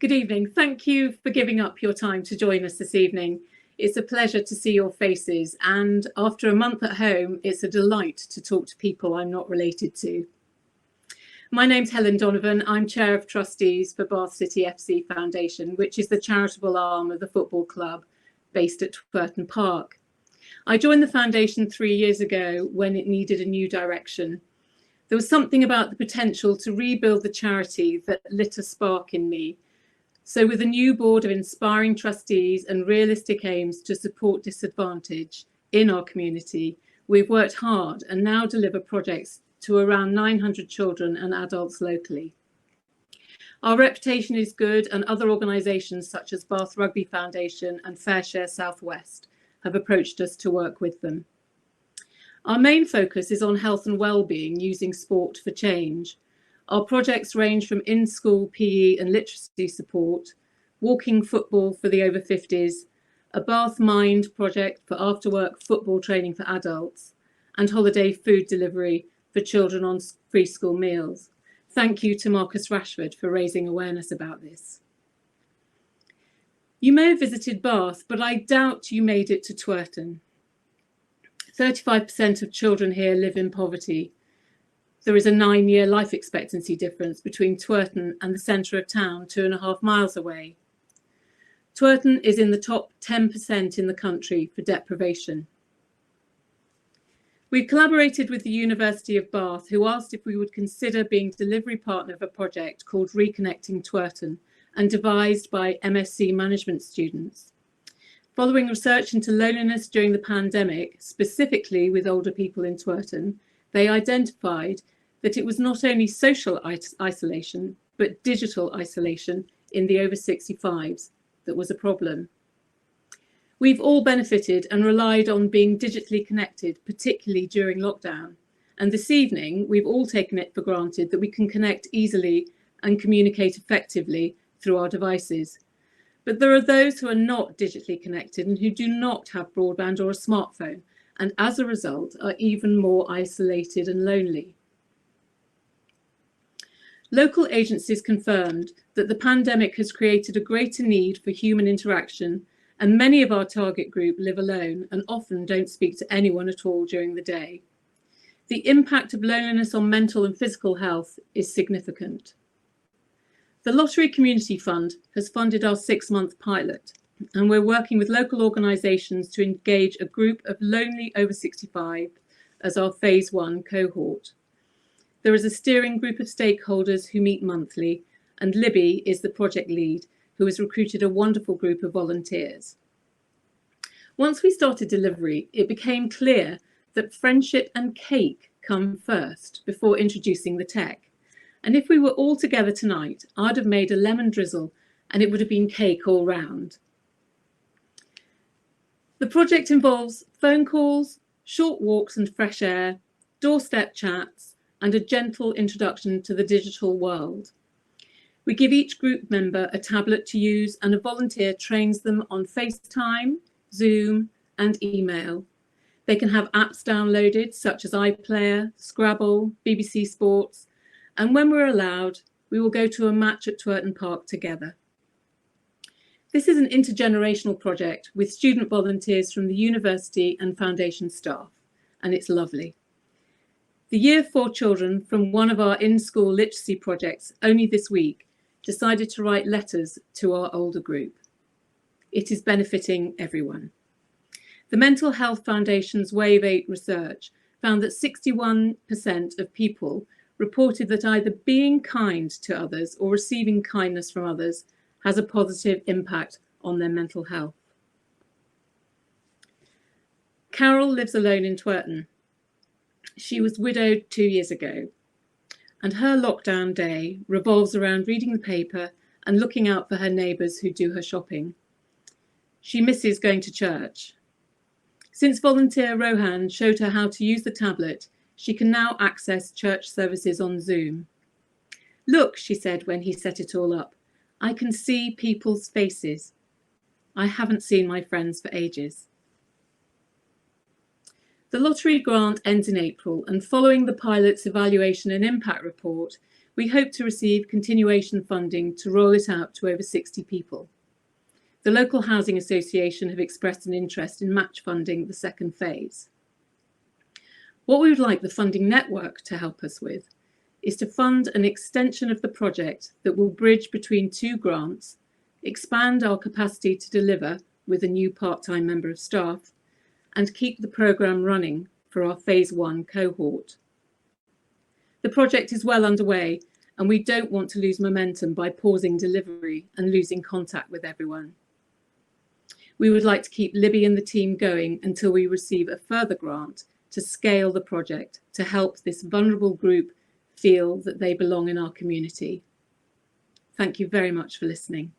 Good evening. Thank you for giving up your time to join us this evening. It's a pleasure to see your faces, and after a month at home, it's a delight to talk to people I'm not related to. My name's Helen Donovan. I'm Chair of Trustees for Bath City FC Foundation, which is the charitable arm of the football club based at Twerton Park. I joined the foundation 3 years ago when it needed a new direction. There was something about the potential to rebuild the charity that lit a spark in me. So with a new board of inspiring trustees and realistic aims to support disadvantage in our community, we've worked hard and now deliver projects to around 900 children and adults locally. Our reputation is good, and other organisations such as Bath Rugby Foundation and FareShare Southwest have approached us to work with them. Our main focus is on health and well-being using sport for change. Our projects range from in-school PE and literacy support, walking football for the over 50s, a Bath Mind project for after-work football training for adults, and holiday food delivery for children on free school meals. Thank you to Marcus Rashford for raising awareness about this. You may have visited Bath, but I doubt you made it to Twerton. 35% of children here live in poverty. There is a 9-year life expectancy difference between Twerton and the centre of town, 2.5 miles away. Twerton is in the top 10% in the country for deprivation. We've collaborated with the University of Bath, who asked if we would consider being delivery partner of a project called Reconnecting Twerton and devised by MSc management students. Following research into loneliness during the pandemic, specifically with older people in Twerton, they identified that it was not only social isolation, but digital isolation in the over 65s that was a problem. We've all benefited and relied on being digitally connected, particularly during lockdown. And this evening, we've all taken it for granted that we can connect easily and communicate effectively through our devices. But there are those who are not digitally connected and who do not have broadband or a smartphone, and as a result are even more isolated and lonely. Local agencies confirmed that the pandemic has created a greater need for human interaction, and many of our target group live alone and often don't speak to anyone at all during the day. The impact of loneliness on mental and physical health is significant. The Lottery Community Fund has funded our 6-month pilot, and we're working with local organisations to engage a group of lonely over 65 as our phase 1 cohort. There is a steering group of stakeholders who meet monthly, and Libby is the project lead, who has recruited a wonderful group of volunteers. Once we started delivery, it became clear that friendship and cake come first before introducing the tech. And if we were all together tonight, I'd have made a lemon drizzle and it would have been cake all round. The project involves phone calls, short walks and fresh air, doorstep chats, and a gentle introduction to the digital world. We give each group member a tablet to use, and a volunteer trains them on FaceTime, Zoom, and email. They can have apps downloaded such as iPlayer, Scrabble, BBC Sports, and when we're allowed, we will go to a match at Twerton Park together. This is an intergenerational project with student volunteers from the university and foundation staff, and it's lovely. The Year 4 children from one of our in-school literacy projects only this week decided to write letters to our older group. It is benefiting everyone. The Mental Health Foundation's Wave 8 research found that 61% of people reported that either being kind to others or receiving kindness from others has a positive impact on their mental health. Carol lives alone in Twerton. She was widowed 2 years ago, and her lockdown day revolves around reading the paper and looking out for her neighbours who do her shopping. She misses going to church. Since volunteer Rohan showed her how to use the tablet, she can now access church services on Zoom. "Look," she said when he set it all up, "I can see people's faces. I haven't seen my friends for ages." The lottery grant ends in April, and following the pilot's evaluation and impact report, We hope to receive continuation funding to roll it out to over 60 people. The local housing association have expressed an interest in match funding the second phase. What we would like the funding network to help us with is to fund an extension of the project that will bridge between two grants, expand our capacity to deliver with a new part-time member of staff, and keep the programme running for our phase 1 cohort. The project is well underway, and we don't want to lose momentum by pausing delivery and losing contact with everyone. We would like to keep Libby and the team going until we receive a further grant to scale the project to help this vulnerable group feel that they belong in our community. Thank you very much for listening.